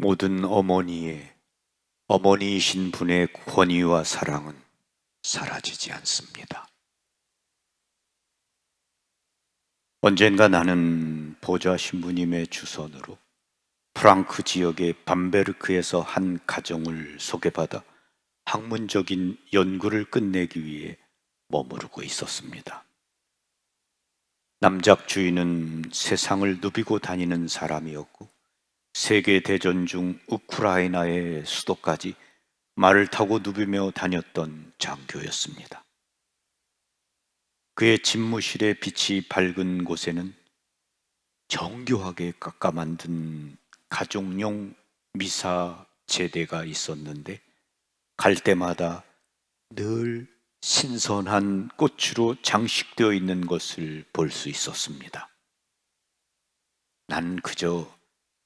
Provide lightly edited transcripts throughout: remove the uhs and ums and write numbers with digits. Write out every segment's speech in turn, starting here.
모든 어머니의 어머니이신 분의 권위와 사랑은 사라지지 않습니다. 언젠가 나는 보좌 신부님의 주선으로 프랑크 지역의 밤베르크에서 한 가정을 소개받아 학문적인 연구를 끝내기 위해 머무르고 있었습니다. 남작 주인은 세상을 누비고 다니는 사람이었고 세계대전 중 우크라이나의 수도까지 말을 타고 누비며 다녔던 장교였습니다. 그의 집무실의 빛이 밝은 곳에는 정교하게 깎아 만든 가족용 미사 제대가 있었는데 갈 때마다 늘 신선한 꽃으로 장식되어 있는 것을 볼 수 있었습니다. 난 그저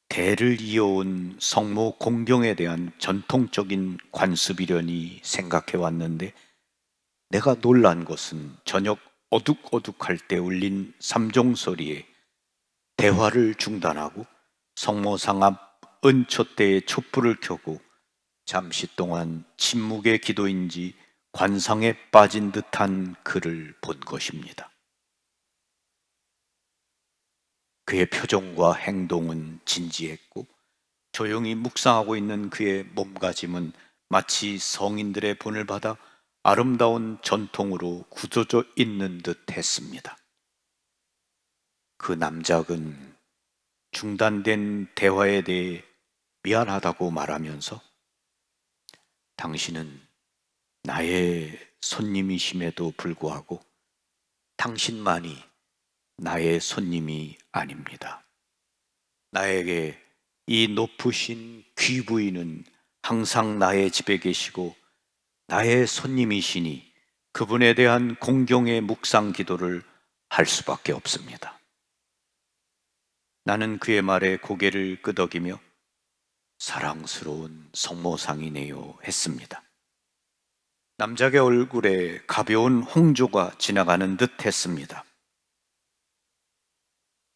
대를 이어온 성모 공경에 대한 전통적인 관습이려니 생각해 왔는데 내가 놀란 것은 저녁 어둑어둑할 때 울린 삼종소리에 대화를 중단하고 성모상 앞 은촛대에 촛불을 켜고 잠시 동안 침묵의 기도인지 관상에 빠진 듯한 그를 본 것입니다. 그의 표정과 행동은 진지했고 조용히 묵상하고 있는 그의 몸가짐은 마치 성인들의 본을 받아 아름다운 전통으로 굳어져 있는 듯 했습니다. 그 남작은 중단된 대화에 대해 미안하다고 말하면서 당신은 나의 손님이심에도 불구하고 당신만이 나의 손님이 아닙니다. 나에게 이 높으신 귀부인은 항상 나의 집에 계시고 나의 손님이시니 그분에 대한 공경의 묵상 기도를 할 수밖에 없습니다. 나는 그의 말에 고개를 끄덕이며 사랑스러운 성모상이네요 했습니다. 남작의 얼굴에 가벼운 홍조가 지나가는 듯 했습니다.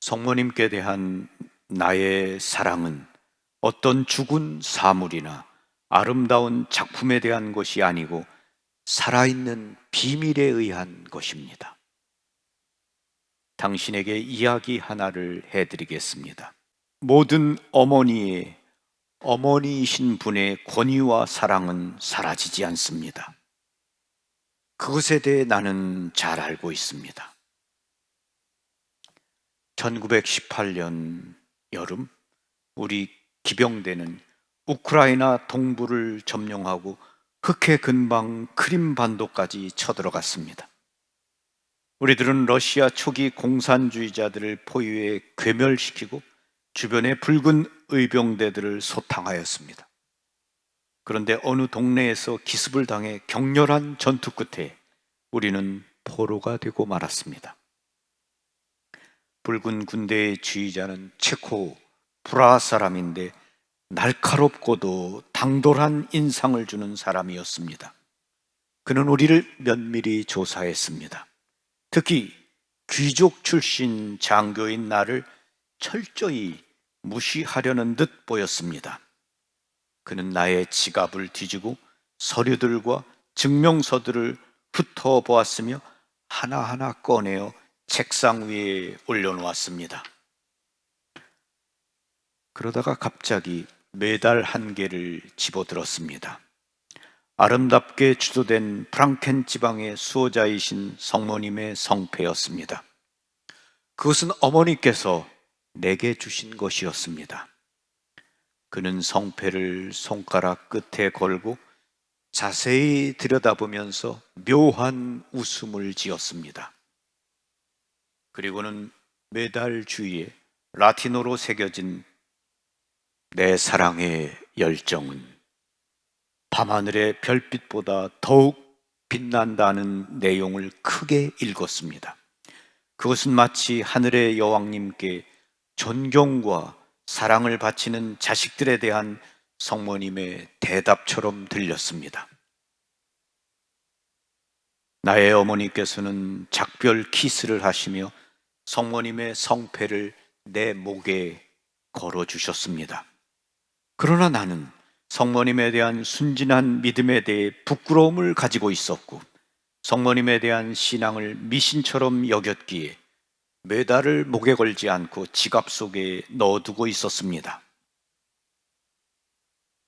성모님께 대한 나의 사랑은 어떤 죽은 사물이나 아름다운 작품에 대한 것이 아니고 살아있는 비밀에 의한 것입니다. 당신에게 이야기 하나를 해드리겠습니다. 모든 어머니의 어머니이신 분의 권위와 사랑은 사라지지 않습니다. 그것에 대해 나는 잘 알고 있습니다. 1918년 여름 우리 기병대는 우크라이나 동부를 점령하고 흑해 근방 크림반도까지 쳐들어갔습니다. 우리들은 러시아 초기 공산주의자들을 포위해 괴멸시키고 주변의 붉은 의병대들을 소탕하였습니다. 그런데 어느 동네에서 기습을 당해 격렬한 전투 끝에 우리는 포로가 되고 말았습니다. 붉은 군대의 지휘자는 체코 프라하 사람인데 날카롭고도 당돌한 인상을 주는 사람이었습니다. 그는 우리를 면밀히 조사했습니다. 특히 귀족 출신 장교인 나를 철저히 무시하려는 듯 보였습니다. 그는 나의 지갑을 뒤지고 서류들과 증명서들을 훑어보았으며 하나하나 꺼내어 책상 위에 올려놓았습니다. 그러다가 갑자기 메달 한 개를 집어들었습니다. 아름답게 주도된 프랑켄 지방의 수호자이신 성모님의 성패였습니다. 그것은 어머니께서 내게 주신 것이었습니다. 그는 성패를 손가락 끝에 걸고 자세히 들여다보면서 묘한 웃음을 지었습니다. 그리고는 메달 주위에 라틴어로 새겨진 내 사랑의 열정은 밤하늘의 별빛보다 더욱 빛난다는 내용을 크게 읽었습니다. 그것은 마치 하늘의 여왕님께 존경과 사랑을 바치는 자식들에 대한 성모님의 대답처럼 들렸습니다. 나의 어머니께서는 작별 키스를 하시며 성모님의 성패를 내 목에 걸어주셨습니다. 그러나 나는 성모님에 대한 순진한 믿음에 대해 부끄러움을 가지고 있었고, 성모님에 대한 신앙을 미신처럼 여겼기에 메달을 목에 걸지 않고 지갑 속에 넣어두고 있었습니다.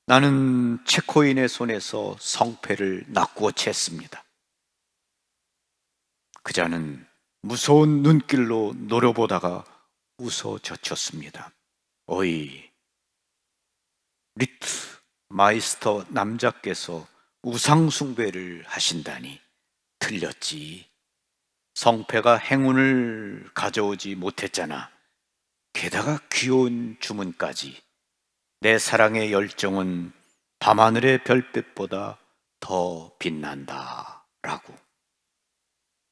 나는 체코인의 손에서 성패를 낚고 챘습니다. 그자는 무서운 눈길로 노려보다가 웃어 젖혔습니다. 어이, 리트 마이스터 남자께서 우상숭배를 하신다니 틀렸지. 성패가 행운을 가져오지 못했잖아. 게다가 귀여운 주문까지. 내 사랑의 열정은 밤하늘의 별빛보다 더 빛난다 라고.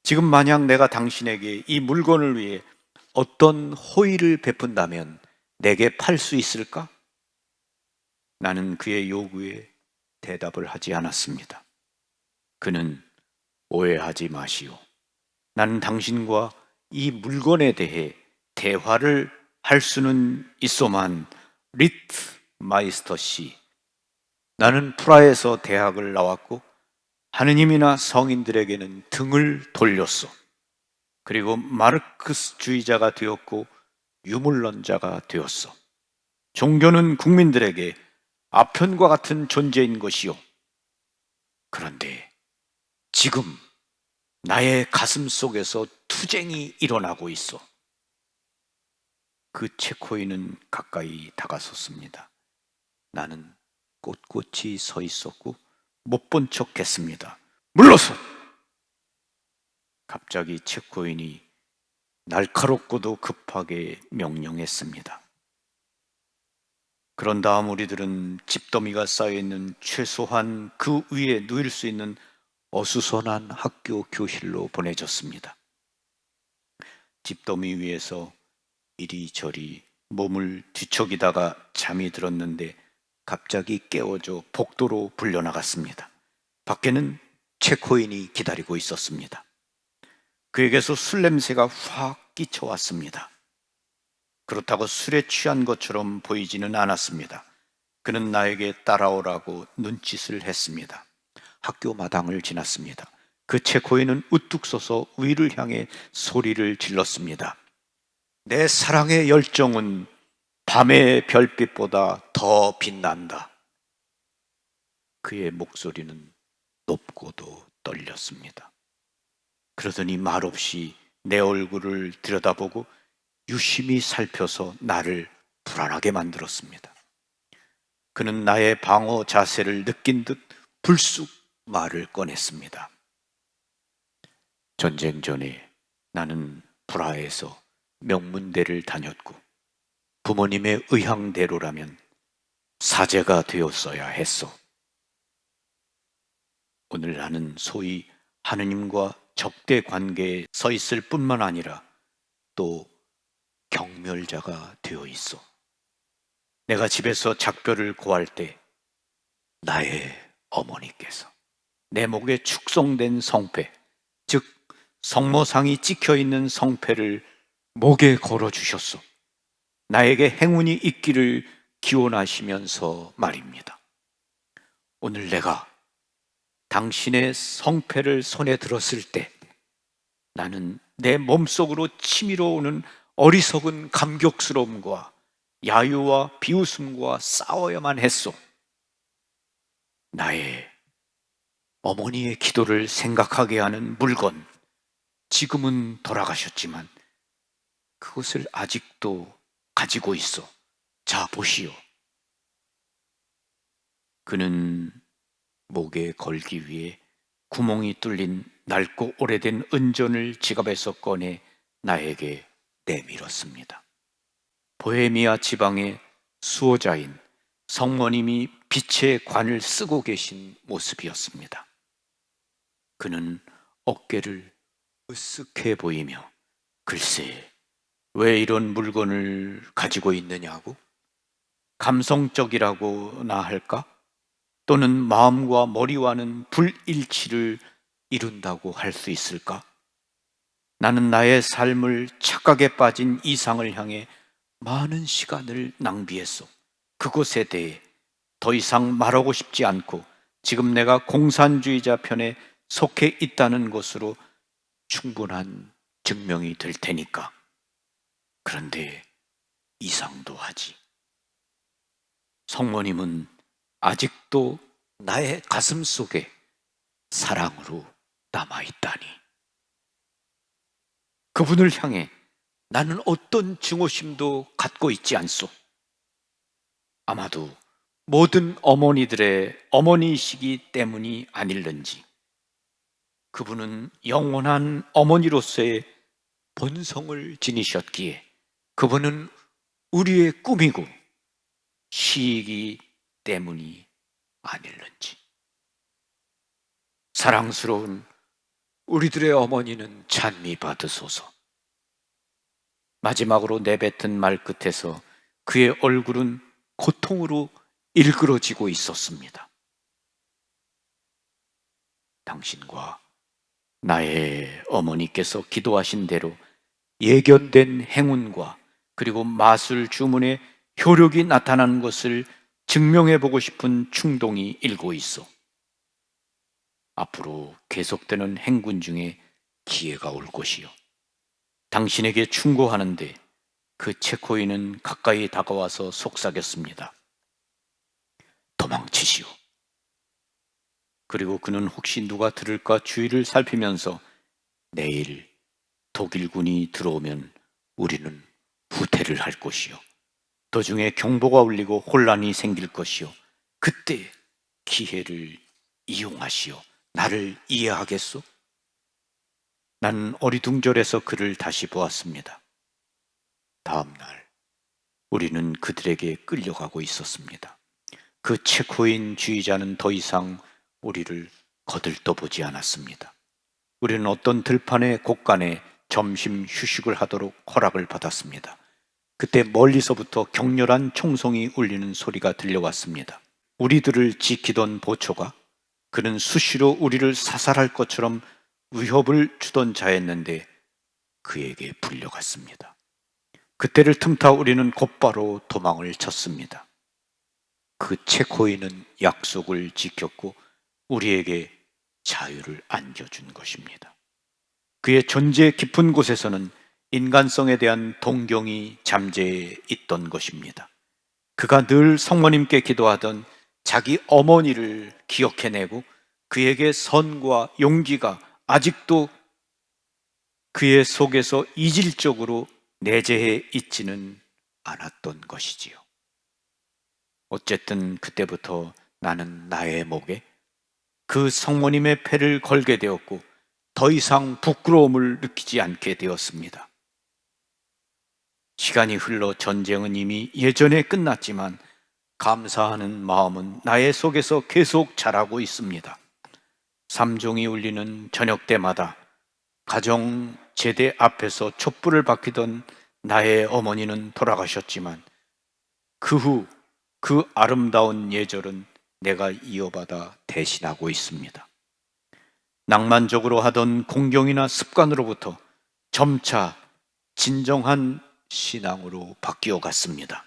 지금 만약 내가 당신에게 이 물건을 위해 어떤 호의를 베푼다면 내게 팔 수 있을까? 나는 그의 요구에 대답을 하지 않았습니다. 그는 오해하지 마시오. 나는 당신과 이 물건에 대해 대화를 할 수는 있소만, 리트 마이스터 씨, 나는 프라하에서 대학을 나왔고 하느님이나 성인들에게는 등을 돌렸소. 그리고 마르크스주의자가 되었고 유물론자가 되었어. 종교는 국민들에게 아편과 같은 존재인 것이요. 그런데 지금 나의 가슴 속에서 투쟁이 일어나고 있어. 그 체코인은 가까이 다가섰습니다. 나는 꼿꼿이 서 있었고 못 본 척 했습니다. 물러서! 갑자기 체코인이 날카롭고도 급하게 명령했습니다. 그런 다음 우리들은 집더미가 쌓여있는 최소한 그 위에 누일 수 있는 어수선한 학교 교실로 보내졌습니다. 집더미 위에서 이리저리 몸을 뒤척이다가 잠이 들었는데 갑자기 깨워져 복도로 불려나갔습니다. 밖에는 체코인이 기다리고 있었습니다. 그에게서 술 냄새가 확 끼쳐왔습니다. 그렇다고 술에 취한 것처럼 보이지는 않았습니다. 그는 나에게 따라오라고 눈짓을 했습니다. 학교 마당을 지났습니다. 그 체코인은 우뚝 서서 위를 향해 소리를 질렀습니다. 내 사랑의 열정은 밤의 별빛보다 더 빛난다. 그의 목소리는 높고도 떨렸습니다. 그러더니 말없이 내 얼굴을 들여다보고 유심히 살펴서 나를 불안하게 만들었습니다. 그는 나의 방어 자세를 느낀 듯 불쑥 말을 꺼냈습니다. 전쟁 전에 나는 프라하에서 명문대를 다녔고 부모님의 의향대로라면 사제가 되었어야 했어. 오늘 나는 소위 하느님과 적대 관계에 서 있을 뿐만 아니라 또 경멸자가 되어 있어. 내가 집에서 작별을 고할 때 나의 어머니께서 내 목에 축성된 성패, 즉 성모상이 찍혀있는 성패를 목에 걸어주셨소. 나에게 행운이 있기를 기원하시면서 말입니다. 오늘 내가 당신의 성패를 손에 들었을 때 나는 내 몸속으로 치밀어 오는 어리석은 감격스러움과 야유와 비웃음과 싸워야만 했소. 나의 어머니의 기도를 생각하게 하는 물건, 지금은 돌아가셨지만 그것을 아직도 가지고 있어. 자, 보시오. 그는 목에 걸기 위해 구멍이 뚫린 낡고 오래된 은전을 지갑에서 꺼내 나에게 내밀었습니다. 보헤미아 지방의 수호자인 성모님이 빛의 관을 쓰고 계신 모습이었습니다. 그는 어깨를 으쓱해 보이며 글쎄, 왜 이런 물건을 가지고 있느냐고? 감성적이라고나 할까? 또는 마음과 머리와는 불일치를 이룬다고 할 수 있을까? 나는 나의 삶을 착각에 빠진 이상을 향해 많은 시간을 낭비했어. 그것에 대해 더 이상 말하고 싶지 않고 지금 내가 공산주의자 편에 속해 있다는 것으로 충분한 증명이 될 테니까. 그런데 이상도 하지. 성모님은 아직도 나의 가슴 속에 사랑으로 남아있다니. 그분을 향해 나는 어떤 증오심도 갖고 있지 않소. 아마도 모든 어머니들의 어머니이시기 때문이 아닐는지 그분은 영원한 어머니로서의 본성을 지니셨기에 그분은 우리의 꿈이고 시이기 때문이 아닐는지. 사랑스러운 우리들의 어머니는 찬미 받으소서. 마지막으로 내뱉은 말 끝에서 그의 얼굴은 고통으로 일그러지고 있었습니다. 당신과 나의 어머니께서 기도하신 대로 예견된 행운과 그리고 마술 주문의 효력이 나타나는 것을 증명해 보고 싶은 충동이 일고 있어. 앞으로 계속되는 행군 중에 기회가 올 것이요. 당신에게 충고하는데 그 체코인은 가까이 다가와서 속삭였습니다. 도망치시오. 그리고 그는 혹시 누가 들을까 주위를 살피면서 내일 독일군이 들어오면 우리는 후퇴를 할 것이요. 도중에 경보가 울리고 혼란이 생길 것이요. 그때 기회를 이용하시오. 나를 이해하겠소? 나는 어리둥절해서 그를 다시 보았습니다. 다음 날 우리는 그들에게 끌려가고 있었습니다. 그 체코인 주의자는 더 이상 우리를 거들떠보지 않았습니다. 우리는 어떤 들판의 곳간에 점심 휴식을 하도록 허락을 받았습니다. 그때 멀리서부터 격렬한 총성이 울리는 소리가 들려왔습니다. 우리들을 지키던 보초가 그는 수시로 우리를 사살할 것처럼 위협을 주던 자였는데 그에게 불려갔습니다. 그때를 틈타 우리는 곧바로 도망을 쳤습니다. 그 체코인은 약속을 지켰고 우리에게 자유를 안겨준 것입니다. 그의 존재 깊은 곳에서는 인간성에 대한 동경이 잠재해 있던 것입니다. 그가 늘 성모님께 기도하던 자기 어머니를 기억해내고 그에게 선과 용기가 아직도 그의 속에서 이질적으로 내재해 있지는 않았던 것이지요. 어쨌든 그때부터 나는 나의 목에 그 성모님의 패를 걸게 되었고 더 이상 부끄러움을 느끼지 않게 되었습니다. 시간이 흘러 전쟁은 이미 예전에 끝났지만 감사하는 마음은 나의 속에서 계속 자라고 있습니다. 삼종이 울리는 저녁 때마다 가정 제대 앞에서 촛불을 밝히던 나의 어머니는 돌아가셨지만 그 후 그 아름다운 예절은 내가 이어받아 대신하고 있습니다. 낭만적으로 하던 공경이나 습관으로부터 점차 진정한 신앙으로 바뀌어 갔습니다.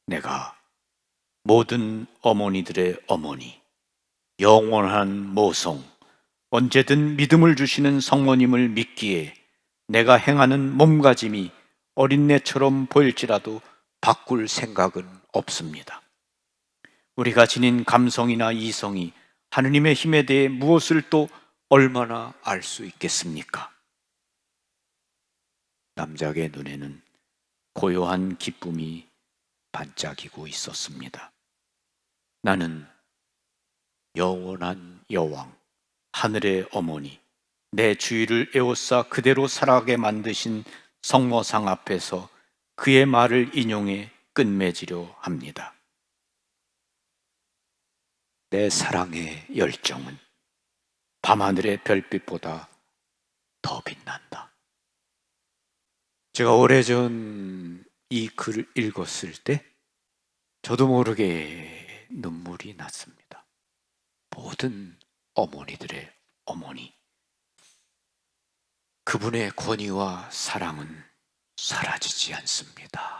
내가 모든 어머니들의 어머니, 영원한 모성, 언제든 믿음을 주시는 성모님을 믿기에 내가 행하는 몸가짐이 어린애처럼 보일지라도 바꿀 생각은 없습니다. 우리가 지닌 감성이나 이성이 하느님의 힘에 대해 무엇을 또 얼마나 알 수 있겠습니까? 남작의 눈에는 고요한 기쁨이 반짝이고 있었습니다. 나는 영원한 여왕, 하늘의 어머니, 내 주위를 에워싸 그대로 살아가게 만드신 성모상 앞에서 그의 말을 인용해 끝맺으려 합니다. 내 사랑의 열정은 밤하늘의 별빛보다 더 빛난다. 제가 오래전 이 글을 읽었을 때 저도 모르게 눈물이 났습니다. 모든 어머니들의 어머니, 그분의 권위와 사랑은 사라지지 않습니다.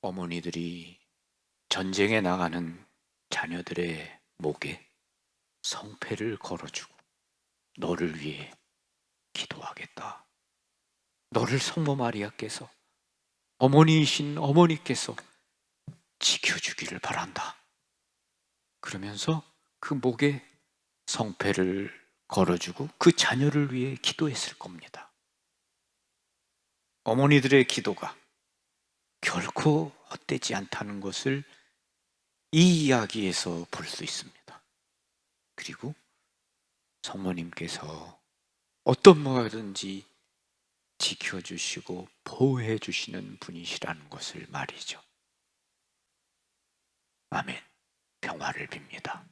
어머니들이 전쟁에 나가는 자녀들의 목에 성패를 걸어주고 너를 위해 기도하겠다. 너를 성모 마리아께서, 어머니이신 어머니께서 지켜주기를 바란다. 그러면서 그 목에 성패를 걸어주고 그 자녀를 위해 기도했을 겁니다. 어머니들의 기도가 결코 헛되지 않다는 것을 이 이야기에서 볼 수 있습니다. 그리고 성모님께서 어떤 뭐든지 지켜주시고 보호해 주시는 분이시라는 것을 말이죠. 아멘. 평화를 빕니다.